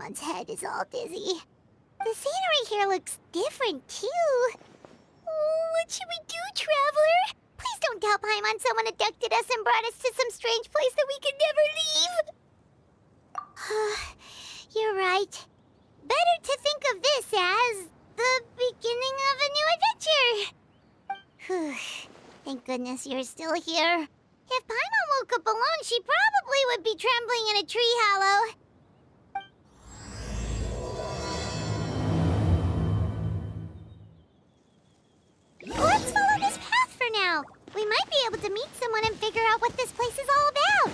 Paimon's head is all dizzy. The scenery here looks different, too. Oh, what should we do, Traveler? Please don't tell Paimon someone abducted us and brought us to some strange place that we could never leave. You're right. Better to think of this as the beginning of a new adventure. Thank goodness you're still here. If Paimon woke up alone, she probably would be trembling in a tree hollow. Let's follow this path for now. We might be able to meet someone and figure out what this place is all about.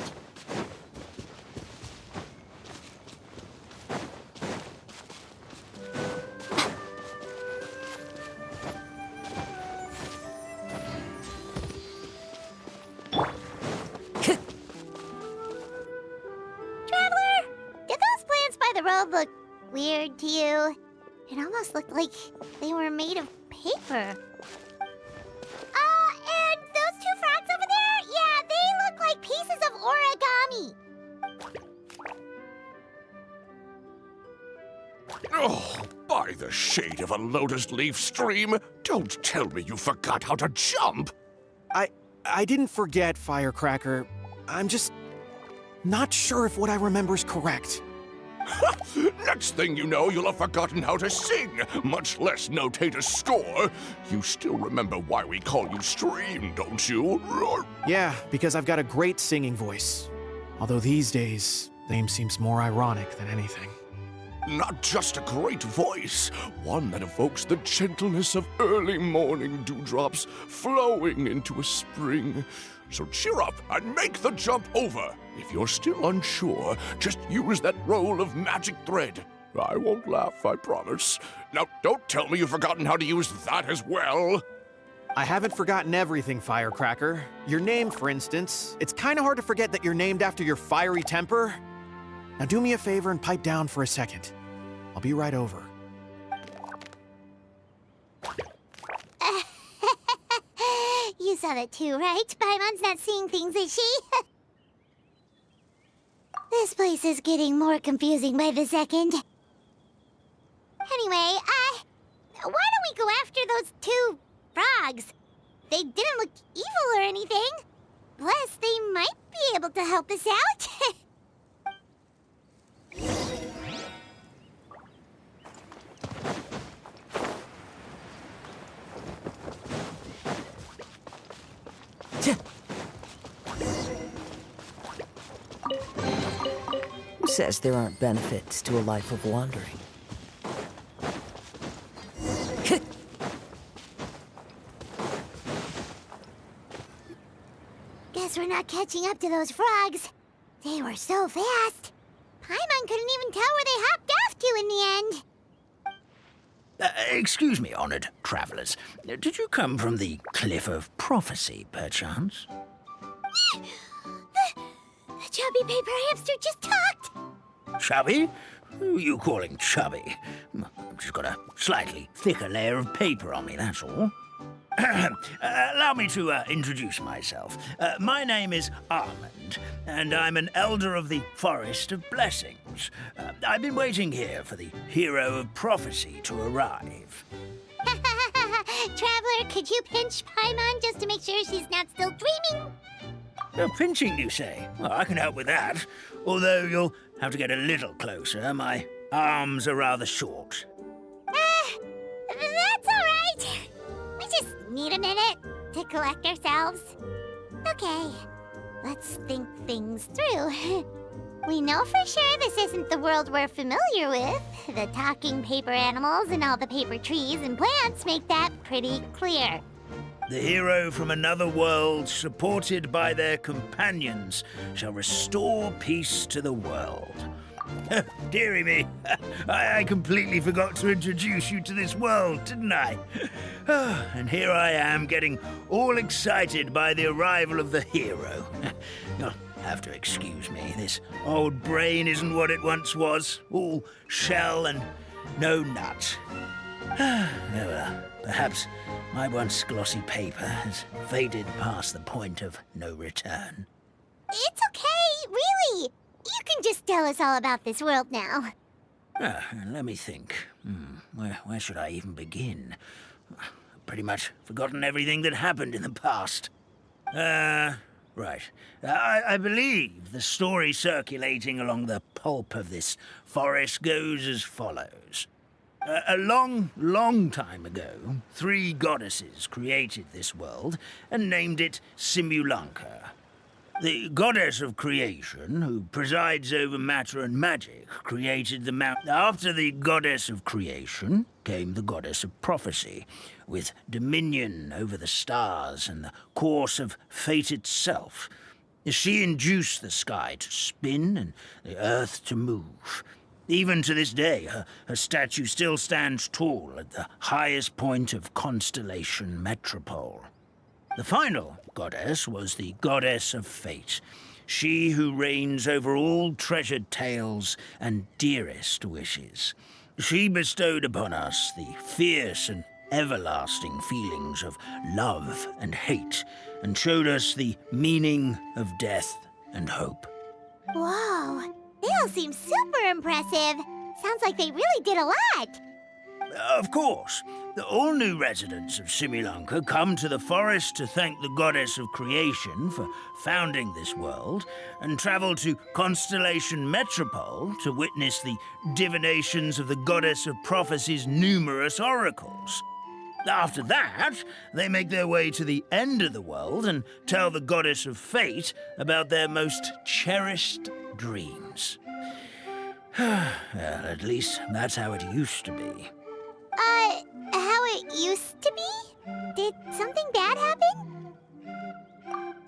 Traveler, did those plants by the road look weird to you? It almost looked like they were made of paper. And those two frogs over there? Yeah, they look like pieces of origami. Oh, by the shade of a lotus leaf stream, don't tell me you forgot how to jump! I didn't forget, Firecracker. I'm just not sure if what I remember is correct. Next thing you know, you'll have forgotten how to sing, much less notate a score. You still remember why we call you Stream, don't you? Yeah, because I've got a great singing voice. Although these days, name seems more ironic than anything. Not just a great voice, one that evokes the gentleness of early morning dewdrops flowing into a spring. So cheer up and make the jump over. If you're still unsure, just use that roll of magic thread. I won't laugh, I promise. Now, don't tell me you've forgotten how to use that as well. I haven't forgotten everything, Firecracker. Your name, for instance. It's kind of hard to forget that you're named after your fiery temper. Now do me a favor and pipe down for a second. I'll be right over. You saw that too, right? Paimon's not seeing things, is she? This place is getting more confusing by the second. Anyway, why don't we go after those two frogs? They didn't look evil or anything. Plus, they might be able to help us out. Who says there aren't benefits to a life of wandering? Guess we're not catching up to those frogs. They were so fast. Paimon couldn't even tell where they hopped off to in the end. Excuse me, honored travelers. Did you come from the Cliff of Prophecy, perchance? The chubby paper hamster just talked. Chubby? Who are you calling chubby? I've just got a slightly thicker layer of paper on me, that's all. Allow me to introduce myself. My name is Almond, and I'm an elder of the Forest of Blessings. I've been waiting here for the hero of prophecy to arrive. Traveler, could you pinch Paimon just to make sure she's not still dreaming? Pinching, you say? Well, I can help with that. Although you'll have to get a little closer. My arms are rather short. That's all right. We just need a minute to collect ourselves. Okay, let's think things through. We know for sure this isn't the world we're familiar with. The talking paper animals and all the paper trees and plants make that pretty clear. The hero from another world, supported by their companions, shall restore peace to the world. Dearie me, I completely forgot to introduce you to this world, didn't I? And here I am, getting all excited by the arrival of the hero. You'll have to excuse me, this old brain isn't what it once was, all shell and no nut. Oh well, perhaps my once glossy paper has faded past the point of no return. It's okay, really. You can just tell us all about this world now. Let me think. Where should I even begin? I've pretty much forgotten everything that happened in the past. Right. I believe the story circulating along the pulp of this forest goes as follows. A long, long time ago, 3 goddesses created this world and named it Simulanka. The goddess of creation, who presides over matter and magic, created the mountain. After the goddess of creation came the goddess of prophecy, with dominion over the stars and the course of fate itself. She induced the sky to spin and the earth to move. Even to this day, her statue still stands tall at the highest point of constellation Metropole. The final goddess was the goddess of fate, she who reigns over all treasured tales and dearest wishes. She bestowed upon us the fierce and everlasting feelings of love and hate, and showed us the meaning of death and hope. Whoa, they all seem super impressive. Sounds like they really did a lot. Of course, all new residents of Simulanka come to the forest to thank the goddess of creation for founding this world, and travel to Constellation Metropole to witness the divinations of the goddess of prophecy's numerous oracles. After that, they make their way to the end of the world and tell the goddess of fate about their most cherished dreams. Well, at least that's how it used to be. How it used to be? Did something bad happen?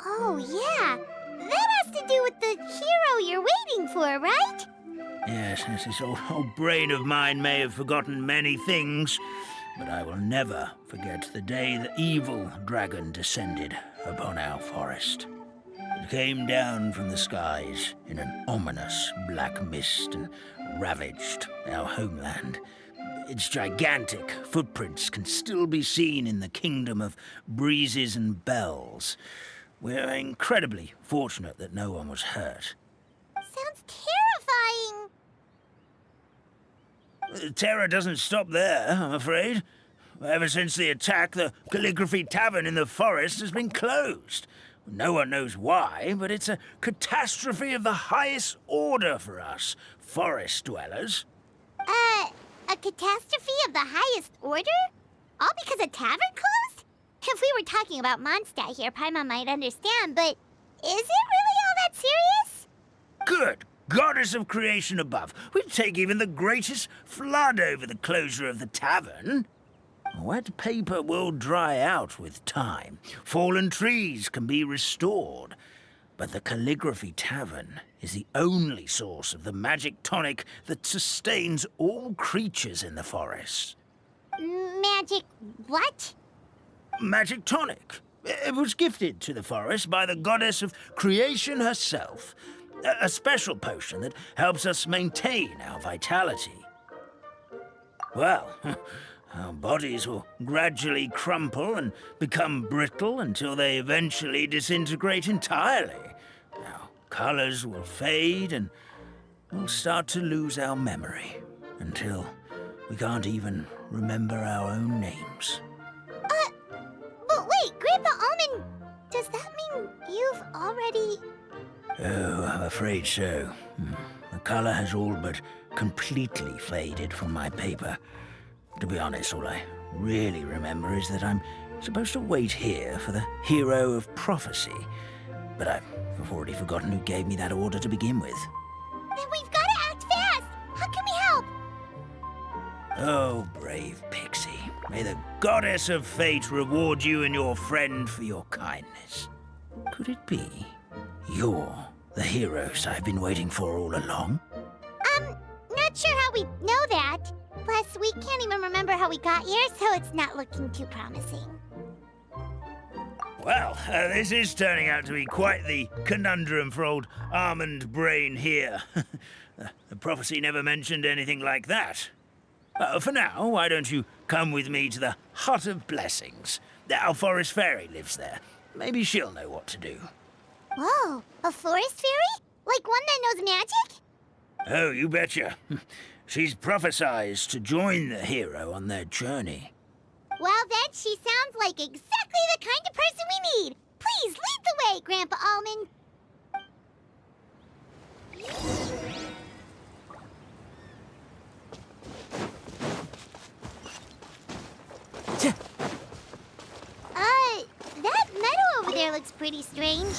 Oh, yeah. That has to do with the hero you're waiting for, right? Yes, this old brain of mine may have forgotten many things, but I will never forget the day the evil dragon descended upon our forest. It came down from the skies in an ominous black mist and ravaged our homeland. Its gigantic footprints can still be seen in the kingdom of breezes and bells. We're incredibly fortunate that no one was hurt. Sounds terrifying. Terror doesn't stop there, I'm afraid. Ever since the attack, the Calligraphy Tavern in the forest has been closed. No one knows why, but it's a catastrophe of the highest order for us, forest dwellers. A catastrophe of the highest order? All because a tavern closed? If we were talking about Mondstadt here, Paimon might understand, but is it really all that serious? Good goddess of creation above. We'd take even the greatest flood over the closure of the tavern. Wet paper will dry out with time. Fallen trees can be restored. But the Calligraphy Tavern is the only source of the magic tonic that sustains all creatures in the forest. Magic what? Magic tonic. It was gifted to the forest by the goddess of creation herself. A special potion that helps us maintain our vitality. Well, our bodies will gradually crumple and become brittle until they eventually disintegrate entirely. Our colors will fade and we'll start to lose our memory until we can't even remember our own names. But wait, Grandpa Almond, does that mean you've already... Oh, I'm afraid so. The color has all but completely faded from my paper. To be honest, all I really remember is that I'm supposed to wait here for the hero of prophecy. But I've already forgotten who gave me that order to begin with. Then we've got to act fast! How can we help? Oh, brave Pixie. May the goddess of fate reward you and your friend for your kindness. Could it be you're the heroes I've been waiting for all along? Not sure how we know that. Plus, we can't even remember how we got here, so it's not looking too promising. Well, this is turning out to be quite the conundrum for old Almond Brain here. The prophecy never mentioned anything like that. For now, why don't you come with me to the Hut of Blessings? Our forest fairy lives there. Maybe she'll know what to do. Whoa, a forest fairy? Like one that knows magic? Oh, you betcha. She's prophesized to join the hero on their journey. Well, then, she sounds like exactly the kind of person we need. Please lead the way, Grandpa Almond. That meadow over there looks pretty strange.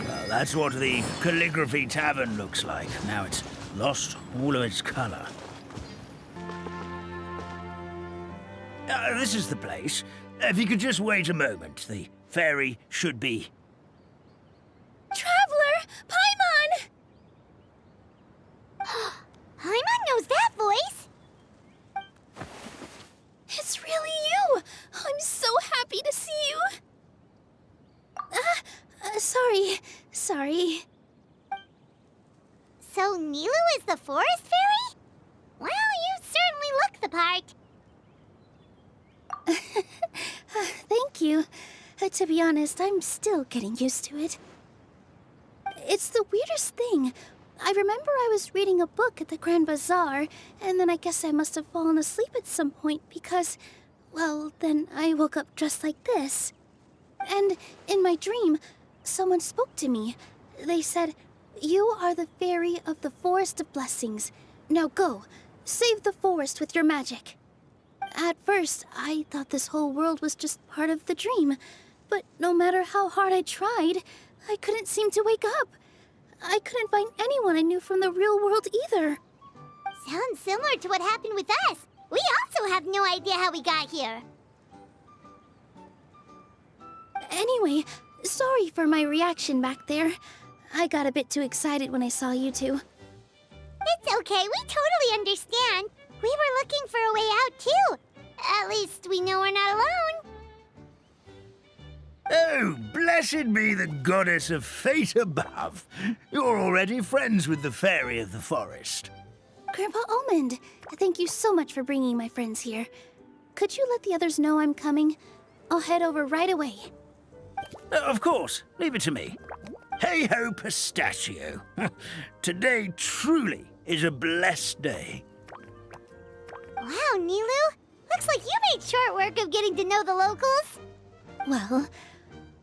Well, that's what the Calligraphy Tavern looks like. Now it's lost all of its color. This is the place. If you could just wait a moment, the ferry should be... Traveler! Paimon! Paimon knows that voice! It's really you! I'm so happy to see you! Sorry. So Nilu is the forest fairy? Well, you certainly look the part. Thank you. To be honest, I'm still getting used to it. It's the weirdest thing. I remember I was reading a book at the Grand Bazaar, and then I guess I must have fallen asleep at some point because, well, then I woke up dressed like this. And in my dream, someone spoke to me. They said, "You are the fairy of the Forest of Blessings. Now go, save the forest with your magic." At first, I thought this whole world was just part of the dream, but no matter how hard I tried, I couldn't seem to wake up. I couldn't find anyone I knew from the real world either. Sounds similar to what happened with us. We also have no idea how we got here. Anyway, sorry for my reaction back there. I got a bit too excited when I saw you two. It's okay, we totally understand. We were looking for a way out, too. At least we know we're not alone. Oh, blessed be the goddess of fate above. You're already friends with the fairy of the forest. Grandpa Almond, thank you so much for bringing my friends here. Could you let the others know I'm coming? I'll head over right away. Of course, leave it to me. Hey-ho, pistachio. Today truly is a blessed day. Wow, Nilu. Looks like you made short work of getting to know the locals. Well,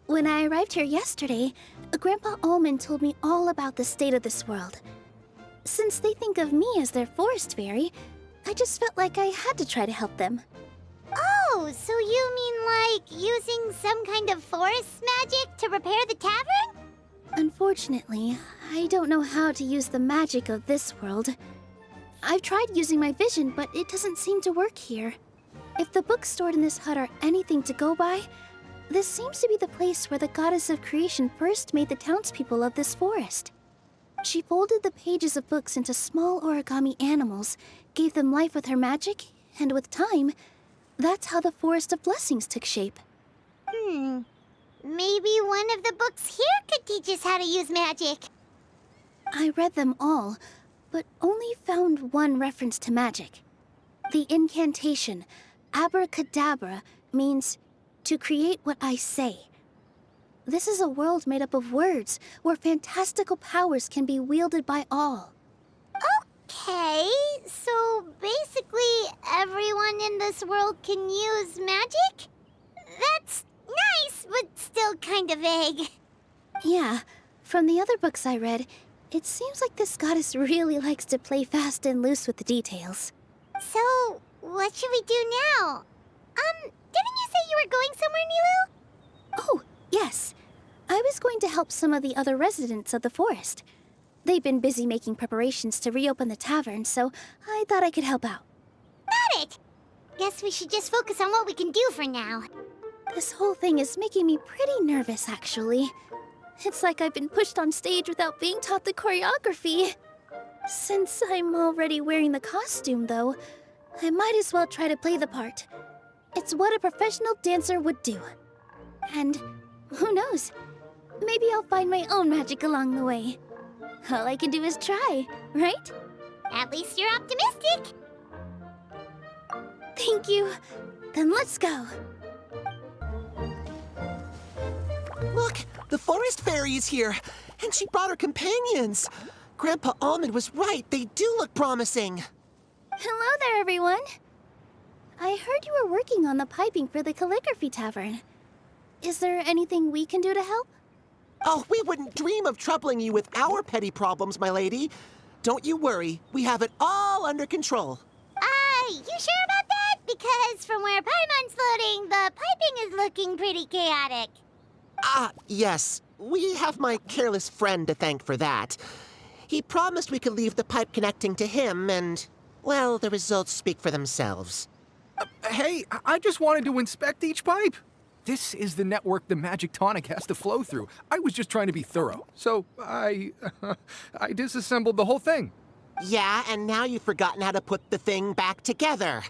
when I arrived here yesterday, Grandpa Almond told me all about the state of this world. Since they think of me as their forest fairy, I just felt like I had to try to help them. Oh, so you mean like using some kind of forest magic to repair the tavern? Unfortunately, I don't know how to use the magic of this world. I've tried using my vision, but it doesn't seem to work here. If the books stored in this hut are anything to go by, this seems to be the place where the goddess of creation first made the townspeople of this forest. She folded the pages of books into small origami animals, gave them life with her magic, and with time, that's how the Forest of Blessings took shape. Maybe one of the books here could teach us how to use magic. I read them all, but only found one reference to magic. The incantation, abracadabra, means to create what I say. This is a world made up of words, where fantastical powers can be wielded by all. Okay, so basically everyone in this world can use magic? That's nice, but still kind of vague. Yeah, from the other books I read, it seems like this goddess really likes to play fast and loose with the details. So, what should we do now? Didn't you say you were going somewhere, Nilu? Oh, yes. I was going to help some of the other residents of the forest. They've been busy making preparations to reopen the tavern, so I thought I could help out. Got it! Guess we should just focus on what we can do for now. This whole thing is making me pretty nervous, actually. It's like I've been pushed on stage without being taught the choreography. Since I'm already wearing the costume, though, I might as well try to play the part. It's what a professional dancer would do. And who knows? Maybe I'll find my own magic along the way. All I can do is try, right? At least you're optimistic. Thank you. Then let's go. Look, the forest fairy is here, and she brought her companions. Grandpa Almond was right. They do look promising. Hello there, everyone. I heard you were working on the piping for the calligraphy tavern. Is there anything we can do to help? Oh, we wouldn't dream of troubling you with our petty problems, my lady. Don't you worry. We have it all under control. You sure about that? Because from where Paimon's floating, the piping is looking pretty chaotic. Yes. We have my careless friend to thank for that. He promised we could leave the pipe connecting to him, and, well, the results speak for themselves. Hey, I just wanted to inspect each pipe. This is the network the magic tonic has to flow through. I was just trying to be thorough, so I disassembled the whole thing. Yeah, and now you've forgotten how to put the thing back together.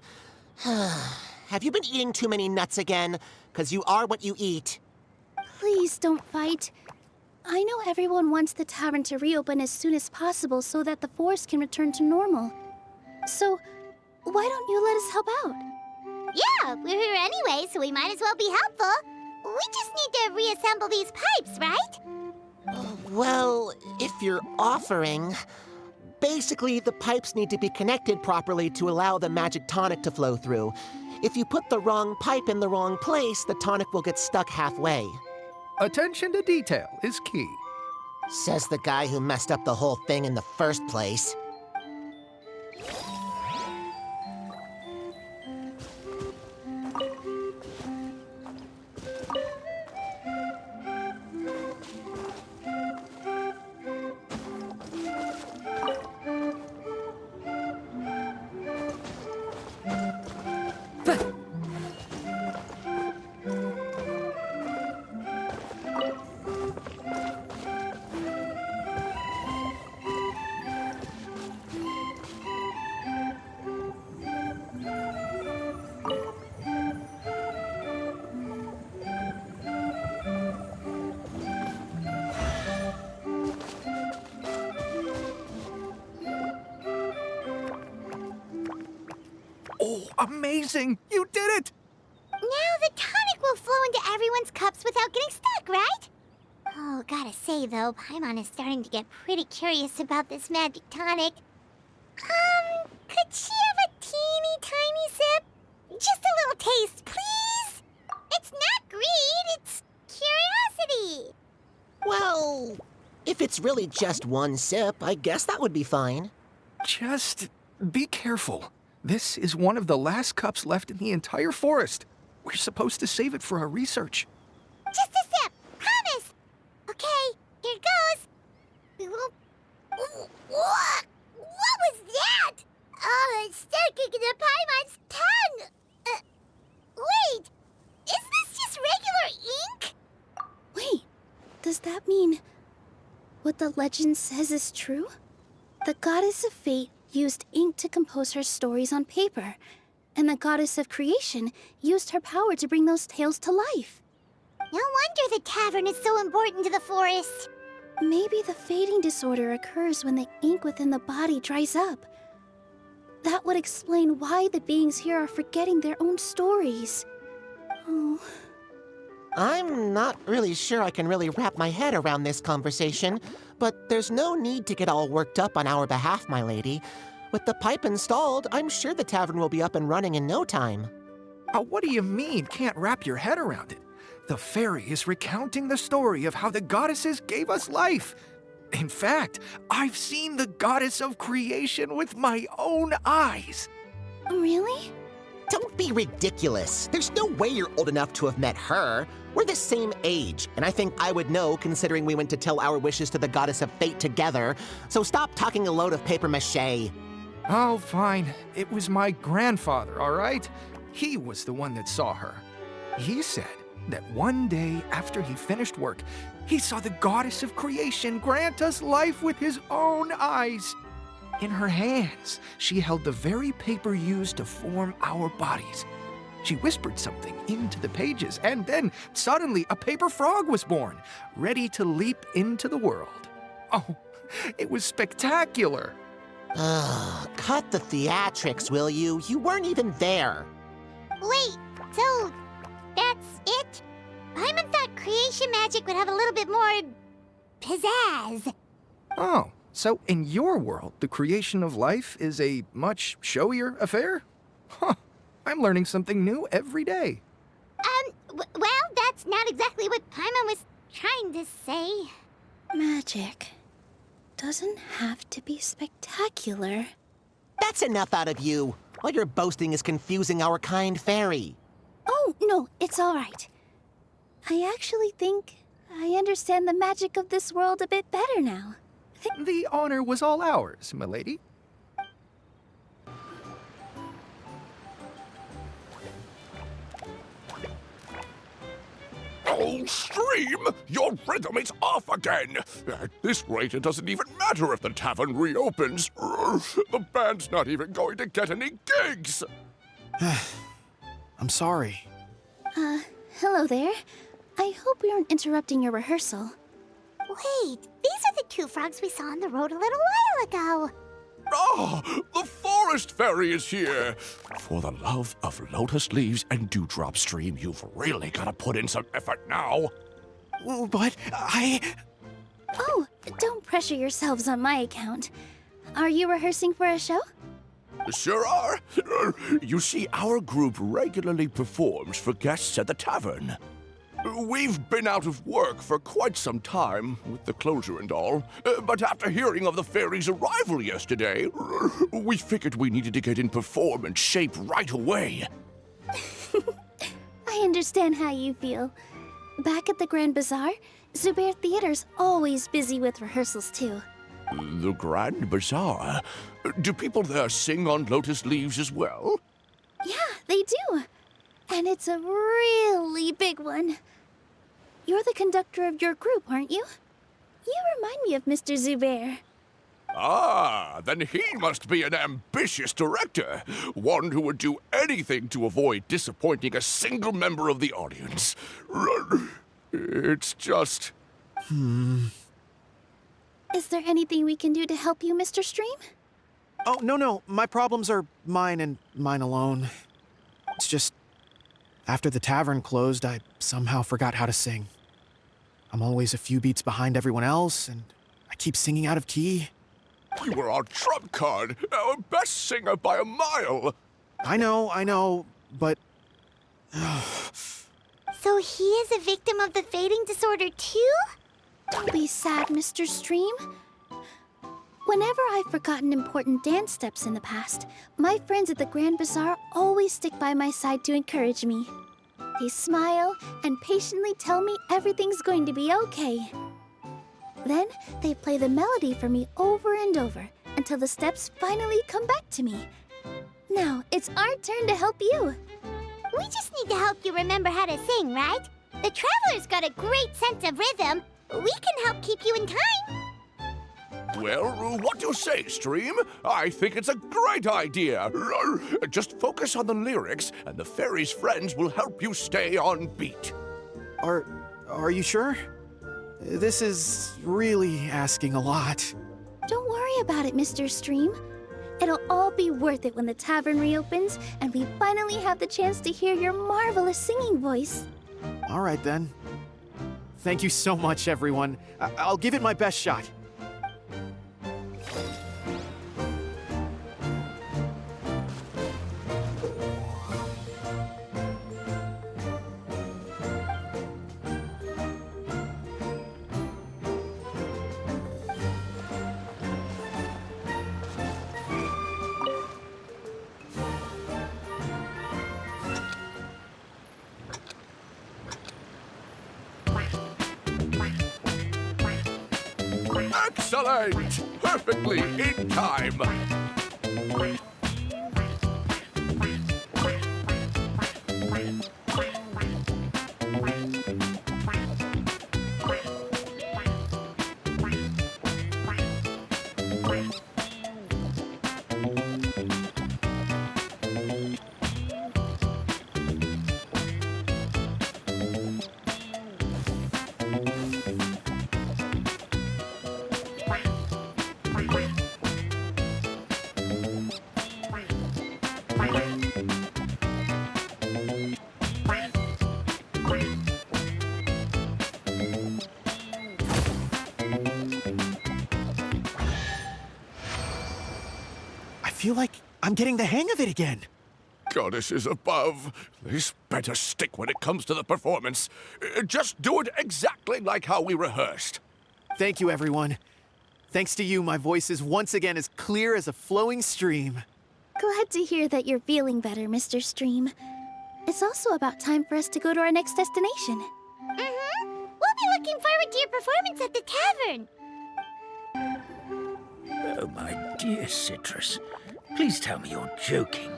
Have you been eating too many nuts again? 'Cause you are what you eat. Please don't fight. I know everyone wants the tavern to reopen as soon as possible so that the forest can return to normal. So, why don't you let us help out? Yeah, we're here anyway, so we might as well be helpful. We just need to reassemble these pipes, right? Well, if you're offering... Basically, the pipes need to be connected properly to allow the magic tonic to flow through. If you put the wrong pipe in the wrong place, the tonic will get stuck halfway. Attention to detail is key. Says the guy who messed up the whole thing in the first place. Oh, amazing! You did it! Now the tonic will flow into everyone's cups without getting stuck, right? Oh, gotta say though, Paimon is starting to get pretty curious about this magic tonic. Could she have a teeny tiny sip? Just a little taste, please? It's not greed, it's curiosity. Well, if it's really just one sip, I guess that would be fine. Just be careful. This is one of the last cups left in the entire forest. We're supposed to save it for our research. Just a sip, promise. Okay, here goes. What was that? Oh, it's sticking to Paimon's tongue. Wait, is this just regular ink? Wait, does that mean what the legend says is true? The goddess of fate used ink to compose her stories on paper, and the goddess of creation used her power to bring those tales to life. No wonder the tavern is so important to the forest. Maybe the fading disorder occurs when the ink within the body dries up. That would explain why the beings here are forgetting their own stories. Oh. I'm not really sure I can really wrap my head around this conversation, but there's no need to get all worked up on our behalf, my lady. With the pipe installed, I'm sure the tavern will be up and running in no time. What do you mean, can't wrap your head around it? The fairy is recounting the story of how the goddesses gave us life. In fact, I've seen the goddess of creation with my own eyes. Really? Don't be ridiculous. There's no way you're old enough to have met her. We're the same age, and I think I would know considering we went to tell our wishes to the goddess of fate together. So stop talking a load of papier-mâché. Oh, fine. It was my grandfather, all right? He was the one that saw her. He said that one day after he finished work, he saw the goddess of creation grant us life with his own eyes. In her hands, she held the very paper used to form our bodies. She whispered something into the pages, and then suddenly a paper frog was born, ready to leap into the world. Oh, it was spectacular. Cut the theatrics, will you? You weren't even there. Wait, so that's it? Paimon thought creation magic would have a little bit more pizzazz. Oh, So, in your world, the creation of life is a much showier affair? Huh, I'm learning something new every day. Well, that's not exactly what Paimon was trying to say. Magic doesn't have to be spectacular. That's enough out of you. All your boasting is confusing our kind fairy. Oh, no, it's all right. I actually think I understand the magic of this world a bit better now. The honor was all ours, milady. Oh, Stream! Your rhythm is off again! At this rate, it doesn't even matter if the tavern reopens. The band's not even going to get any gigs! I'm sorry. Hello there. I hope we aren't interrupting your rehearsal. Wait, these are the two frogs we saw on the road a little while ago. Ah, the forest fairy is here! For the love of lotus leaves and dewdrop, Stream, you've really got to put in some effort now. But Oh, don't pressure yourselves on my account. Are you rehearsing for a show? Sure are. You see, our group regularly performs for guests at the tavern. We've been out of work for quite some time, with the closure and all. But after hearing of the fairy's arrival yesterday, we figured we needed to get in performance shape right away. I understand how you feel. Back at the Grand Bazaar, Zubair Theater's always busy with rehearsals too. The Grand Bazaar? Do people there sing on lotus leaves as well? Yeah, they do. And it's a really big one. You're the conductor of your group, aren't you? You remind me of Mr. Zubair. Ah, then he must be an ambitious director. One who would do anything to avoid disappointing a single member of the audience. It's just... Is there anything we can do to help you, Mr. Stream? oh, no. My problems are mine and mine alone. It's just after the tavern closed, I somehow forgot how to sing. I'm always a few beats behind everyone else, and I keep singing out of key. You were our trump card, our best singer by a mile. I know, but So he is a victim of the fading disorder too? Don't be sad, Mr. Stream. Whenever I've forgotten important dance steps in the past, my friends at the Grand Bazaar always stick by my side to encourage me. They smile and patiently tell me everything's going to be okay. Then they play the melody for me over and over until the steps finally come back to me. Now it's our turn to help you. We just need to help you remember how to sing, right? The Traveler's got a great sense of rhythm. We can help keep you in time. Well, what do you say, Stream? I think it's a great idea. Just focus on the lyrics, and the fairy's friends will help you stay on beat. Are you sure? This is really asking a lot. Don't worry about it, Mr. Stream. It'll all be worth it when the tavern reopens and we finally have the chance to hear your marvelous singing voice. All right, then. Thank you so much, everyone. I'll give it my best shot. Excellent! Perfectly in time. I'm getting the hang of it again. Goddesses above, this better stick when it comes to the performance. Just do it exactly like how we rehearsed. Thank you, everyone. Thanks to you, my voice is once again as clear as a flowing stream. Glad to hear that you're feeling better, Mr. Stream. It's also about time for us to go to our next destination. Mm-hmm. We'll be looking forward to your performance at the tavern. Oh, my dear Citrus. Please tell me you're joking.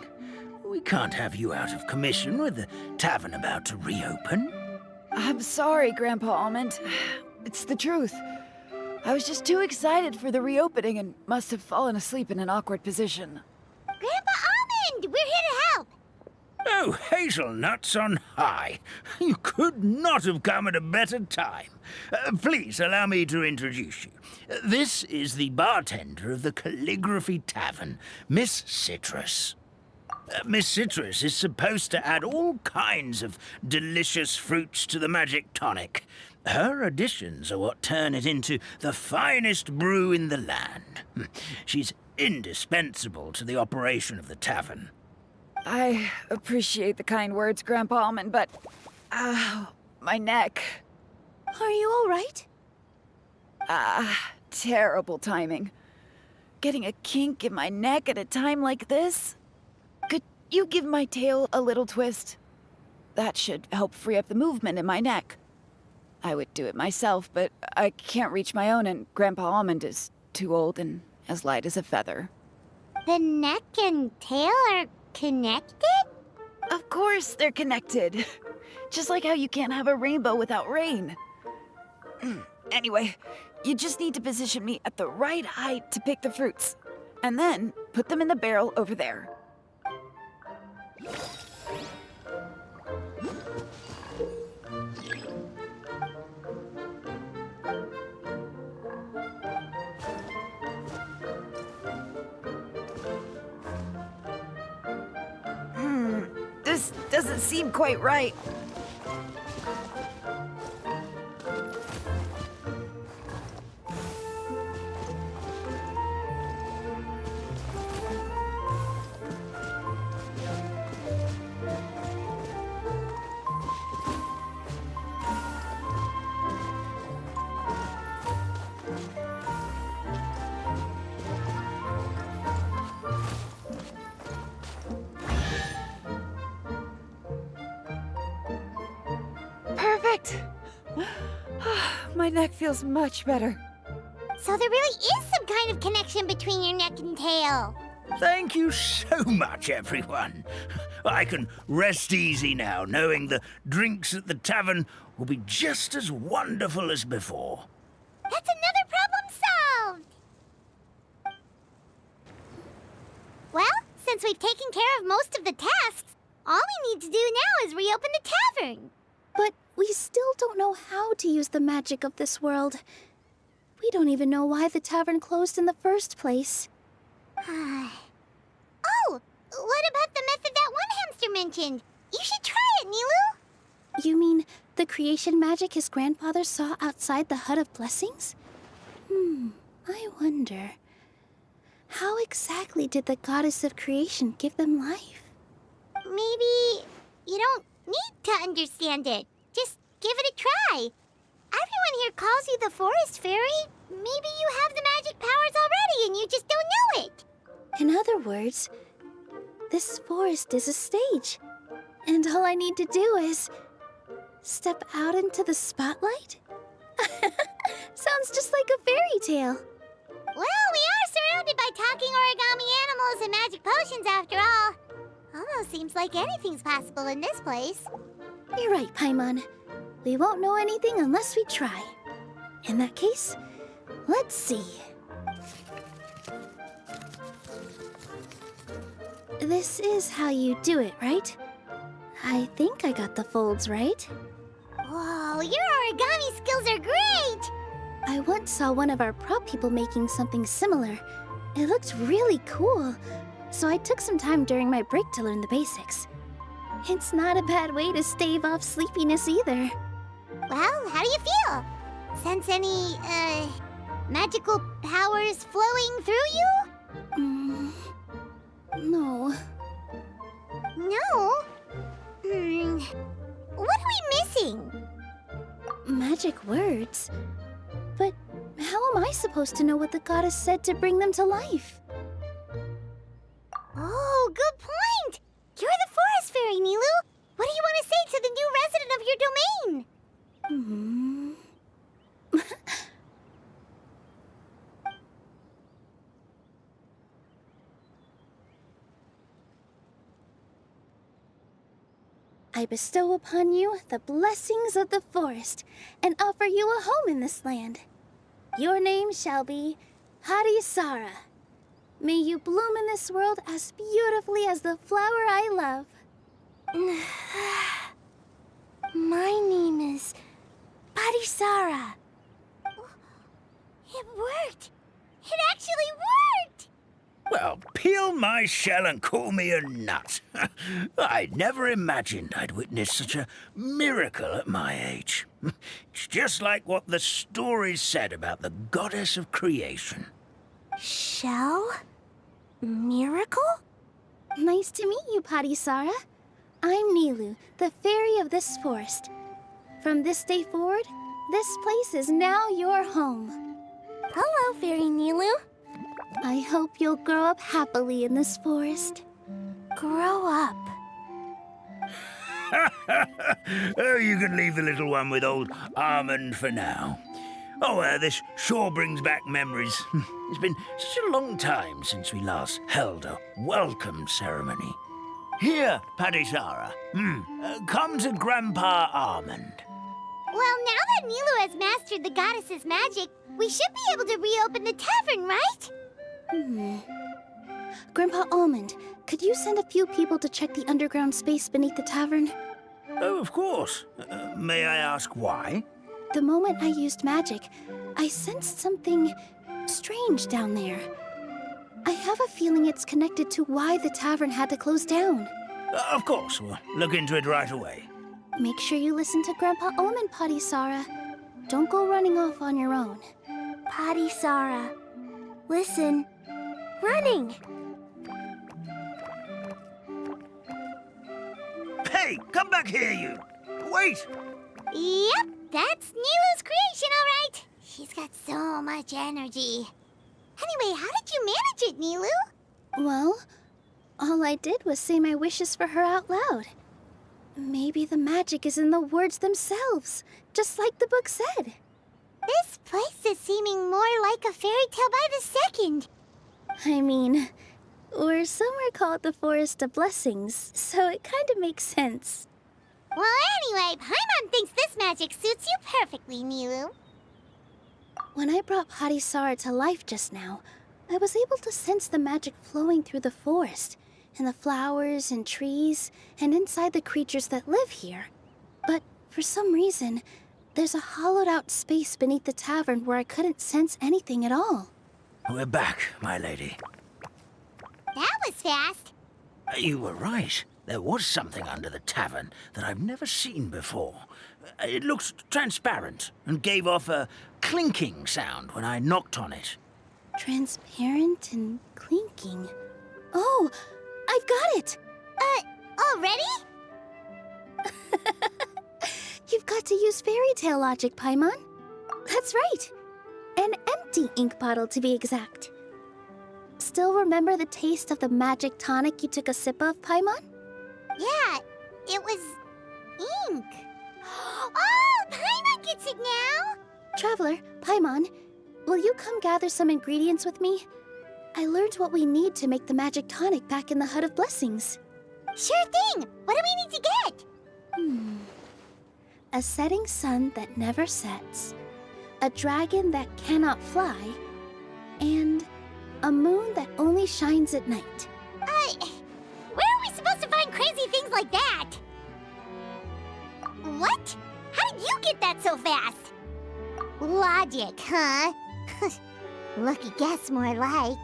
We can't have you out of commission with the tavern about to reopen. I'm sorry, Grandpa Almond. It's the truth. I was just too excited for the reopening and must have fallen asleep in an awkward position. Grandpa Almond, we're here to help. Oh, hazelnuts on high. You could not have come at a better time. Please allow me to introduce you. This is the bartender of the Calligraphy Tavern, Miss Citrus. Miss Citrus is supposed to add all kinds of delicious fruits to the magic tonic. Her additions are what turn it into the finest brew in the land. She's indispensable to the operation of the tavern. I appreciate the kind words, Grandpa Almond, but... my neck. Are you all right? Terrible timing. Getting a kink in my neck at a time like this? Could you give my tail a little twist? That should help free up the movement in my neck. I would do it myself, but I can't reach my own, and Grandpa Almond is too old and as light as a feather. The neck and tail are connected? Of course they're connected. Just like how you can't have a rainbow without rain. Anyway, you just need to position me at the right height to pick the fruits, and then put them in the barrel over there. This doesn't seem quite right. Perfect! My neck feels much better. So there really is some kind of connection between your neck and tail. Thank you so much, everyone. I can rest easy now, knowing the drinks at the tavern will be just as wonderful as before. That's another problem solved! Well, since we've taken care of most of the tasks, all we need to do now is reopen the tavern. But we still don't know how to use the magic of this world. We don't even know why the tavern closed in the first place. Oh, what about the method that one hamster mentioned? You should try it, Nilu. You mean the creation magic his grandfather saw outside the Hut of Blessings? I wonder. How exactly did the goddess of creation give them life? Maybe you don't need to understand it. Just give it a try. Everyone here calls you the Forest Fairy. Maybe you have the magic powers already and you just don't know it. In other words, this forest is a stage. And all I need to do is step out into the spotlight? Sounds just like a fairy tale. Well, we are surrounded by talking origami animals and magic potions after all. Almost seems like anything's possible in this place. You're right, Paimon. We won't know anything unless we try. In that case, let's see. This is how you do it, right? I think I got the folds right. Whoa, your origami skills are great! I once saw one of our prop people making something similar. It looked really cool, so I took some time during my break to learn the basics. It's not a bad way to stave off sleepiness either. Well, how do you feel? Sense any, magical powers flowing through you? No. No? What are we missing? Magic words? But how am I supposed to know what the goddess said to bring them to life? Oh, good point! You're the forest fairy, Nilu! What do you want to say to the new resident of your domain? I bestow upon you the blessings of the forest and offer you a home in this land. Your name shall be Hadisara. May you bloom in this world as beautifully as the flower I love. My name is Padisara. It worked! It actually worked! Well, peel my shell and call me a nut. I'd never imagined I'd witness such a miracle at my age. It's just like what the stories said about the goddess of creation. Shell? Miracle? Nice to meet you, Padisara. I'm Nilu, the fairy of this forest. From this day forward, this place is now your home. Hello, Fairy Nilu. I hope you'll grow up happily in this forest. Grow up. Oh, you can leave the little one with old Almond for now. Oh, this sure brings back memories. It's been such a long time since we last held a welcome ceremony. Here, Padisara. Come to Grandpa Almond. Well, now that Nilu has mastered the goddess's magic, we should be able to reopen the tavern, right? Grandpa Almond, could you send a few people to check the underground space beneath the tavern? Oh, of course. May I ask why? The moment I used magic, I sensed something strange down there. I have a feeling it's connected to why the tavern had to close down. Of course, we'll look into it right away. Make sure you listen to Grandpa Almond, Padisara. Don't go running off on your own. Padisara. Listen. Running. Hey, come back here, you! Wait! Yep, that's Nilu's creation, all right. She's got so much energy. Anyway, how did you manage it, Nilu? Well, all I did was say my wishes for her out loud. Maybe the magic is in the words themselves, just like the book said. This place is seeming more like a fairy tale by the second. I mean, or somewhere called the Forest of Blessings, so it kind of makes sense. Well, anyway, Paimon thinks this magic suits you perfectly, Nilu. When I brought Hadisara to life just now, I was able to sense the magic flowing through the forest, and the flowers and trees, and inside the creatures that live here. But for some reason, there's a hollowed-out space beneath the tavern where I couldn't sense anything at all. We're back, my lady. That was fast. You were right. There was something under the tavern that I've never seen before. It looked transparent and gave off a clinking sound when I knocked on it. Transparent and clinking. Oh, I've got it! Already? You've got to use fairy tale logic, Paimon. That's right. An empty ink bottle, to be exact. Still remember the taste of the magic tonic you took a sip of, Paimon? Yeah, it was ink. Oh, Paimon gets it now! Traveler, Paimon, will you come gather some ingredients with me? I learned what we need to make the magic tonic back in the Hut of Blessings. Sure thing! What do we need to get? A setting sun that never sets, a dragon that cannot fly, and a moon that only shines at night. Where are we supposed to find crazy things like that? What? How did you get that so fast? Logic, huh? Lucky guess, more like.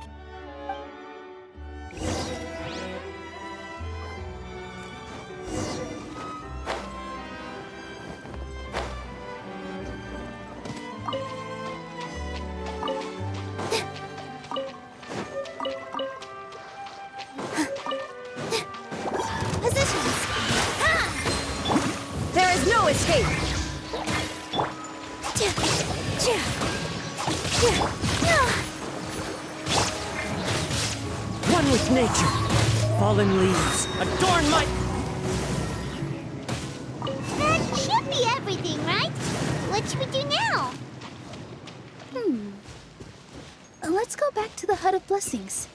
escape! One with nature. Fallen leaves adorn my... That should be everything, right? What should we do now? Let's go back to the Hut of Blessings.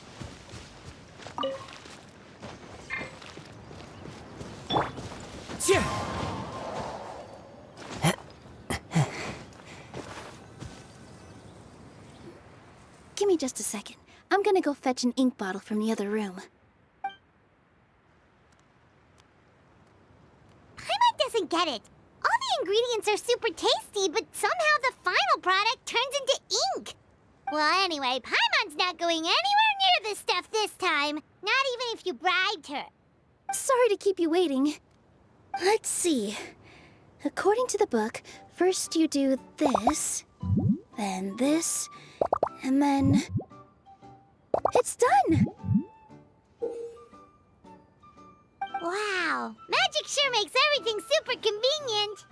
Give me just a second. I'm gonna go fetch an ink bottle from the other room. Paimon doesn't get it. All the ingredients are super tasty, but somehow the final product turns into ink. Well, anyway, Paimon's not going anywhere near this stuff this time. Not even if you bribed her. Sorry to keep you waiting. Let's see. According to the book, first you do this, then this, and then... It's done! Wow, magic sure makes everything super convenient.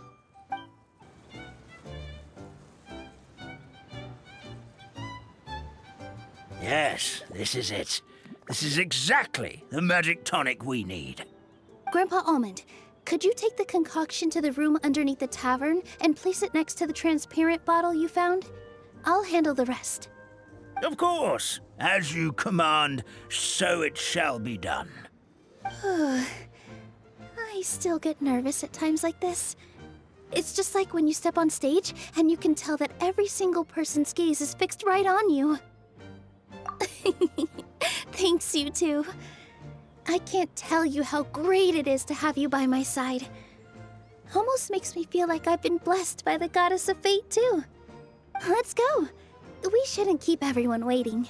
Yes, this is it. This is exactly the magic tonic we need. Grandpa Almond, could you take the concoction to the room underneath the tavern and place it next to the transparent bottle you found? I'll handle the rest. Of course. As you command, so it shall be done. I still get nervous at times like this. It's just like when you step on stage and you can tell that every single person's gaze is fixed right on you. Thanks, you two. I can't tell you how great it is to have you by my side. Almost makes me feel like I've been blessed by the goddess of fate, too. Let's go. We shouldn't keep everyone waiting.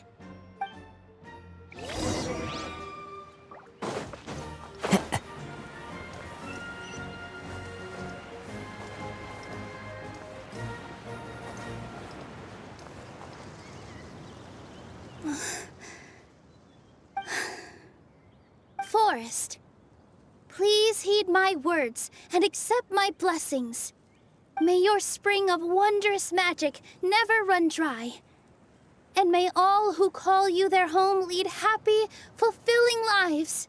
Forest, please heed my words and accept my blessings. May your spring of wondrous magic never run dry. And may all who call you their home lead happy, fulfilling lives.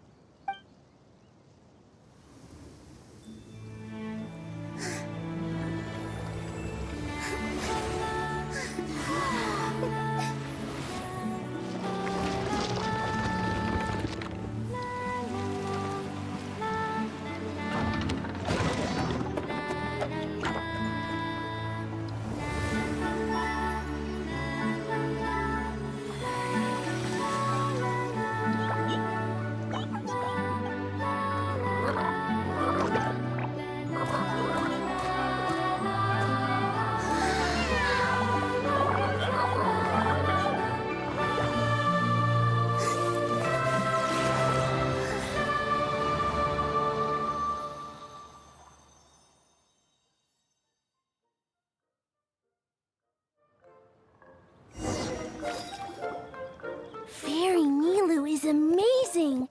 Fairy Nilu is amazing!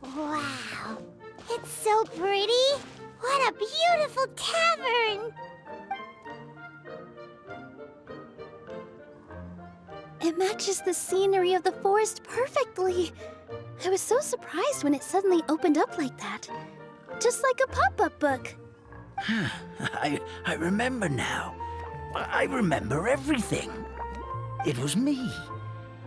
Wow, it's so pretty. What a beautiful tavern. It matches the scenery of the forest perfectly. I was so surprised when it suddenly opened up like that. Just like a pop-up book. I remember now. I remember everything. It was me.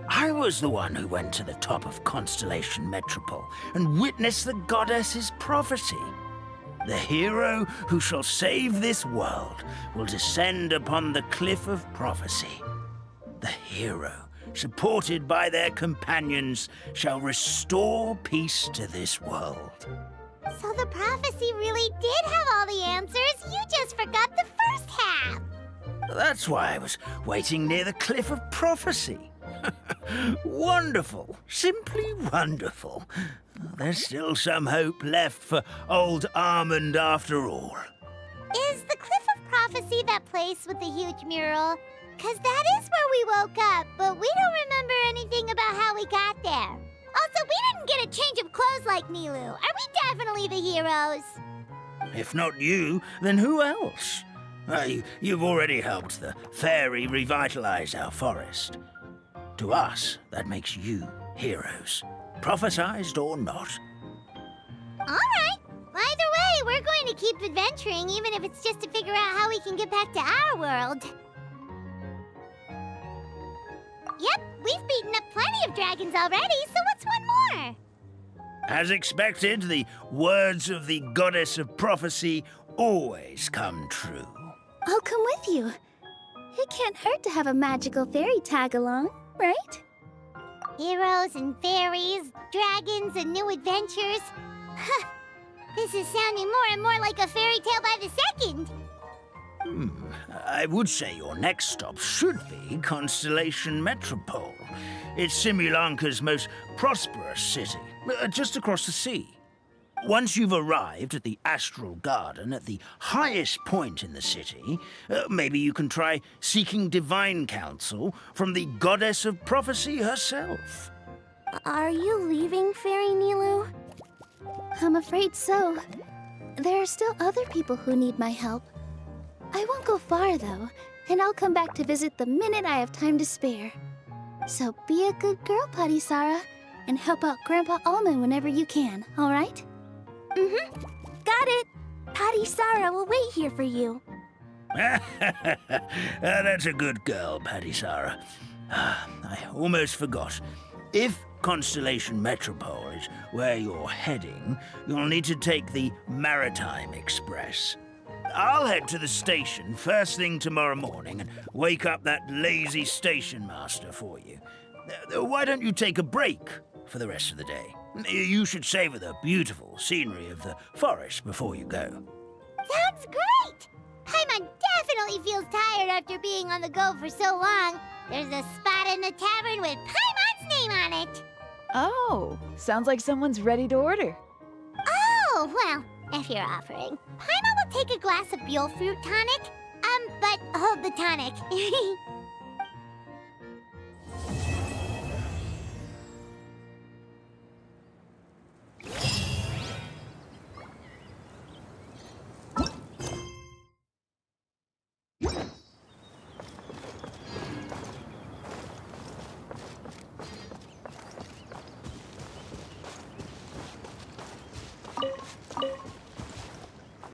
I was the one who went to the top of Constellation Metropole and witnessed the goddess's prophecy. The hero who shall save this world will descend upon the cliff of prophecy. The hero, supported by their companions, shall restore peace to this world. So the prophecy really did have all the answers. You just forgot the first half. That's why I was waiting near the cliff of prophecy. Wonderful, simply wonderful. There's still some hope left for old Almond after all. Is the Cliff of Prophecy that place with the huge mural? 'Cause that is where we woke up, but we don't remember anything about how we got there. Also, we didn't get a change of clothes like Nilu. Are we definitely the heroes? If not you, then who else? You've already helped the fairy revitalize our forest. To us, that makes you heroes, prophesized or not. All right. Either way, we're going to keep adventuring, even if it's just to figure out how we can get back to our world. Yep, we've beaten up plenty of dragons already, so what's one more? As expected, the words of the goddess of prophecy always come true. I'll come with you. It can't hurt to have a magical fairy tag along, right? Heroes and fairies, dragons and new adventures. Huh. This is sounding more and more like a fairy tale by the second. I would say your next stop should be Constellation Metropole. It's Simulanka's most prosperous city, just across the sea. Once you've arrived at the Astral Garden at the highest point in the city, maybe you can try seeking divine counsel from the goddess of prophecy herself. Are you leaving, Fairy Nilu? I'm afraid so. There are still other people who need my help. I won't go far, though, and I'll come back to visit the minute I have time to spare. So be a good girl, Padisara, and help out Grandpa Almond whenever you can, all right? Mm-hmm. Got it. Padisara will wait here for you. That's a good girl, Padisara. I almost forgot. If Constellation Metropole is where you're heading, you'll need to take the Maritime Express. I'll head to the station first thing tomorrow morning and wake up that lazy station master for you. Why don't you take a break for the rest of the day? You should savor the beautiful scenery of the forest before you go. Sounds great! Paimon definitely feels tired after being on the go for so long. There's a spot in the tavern with Paimon's name on it. Oh, sounds like someone's ready to order. Oh, well, if you're offering. Paimon will take a glass of Buell fruit tonic. But hold the tonic.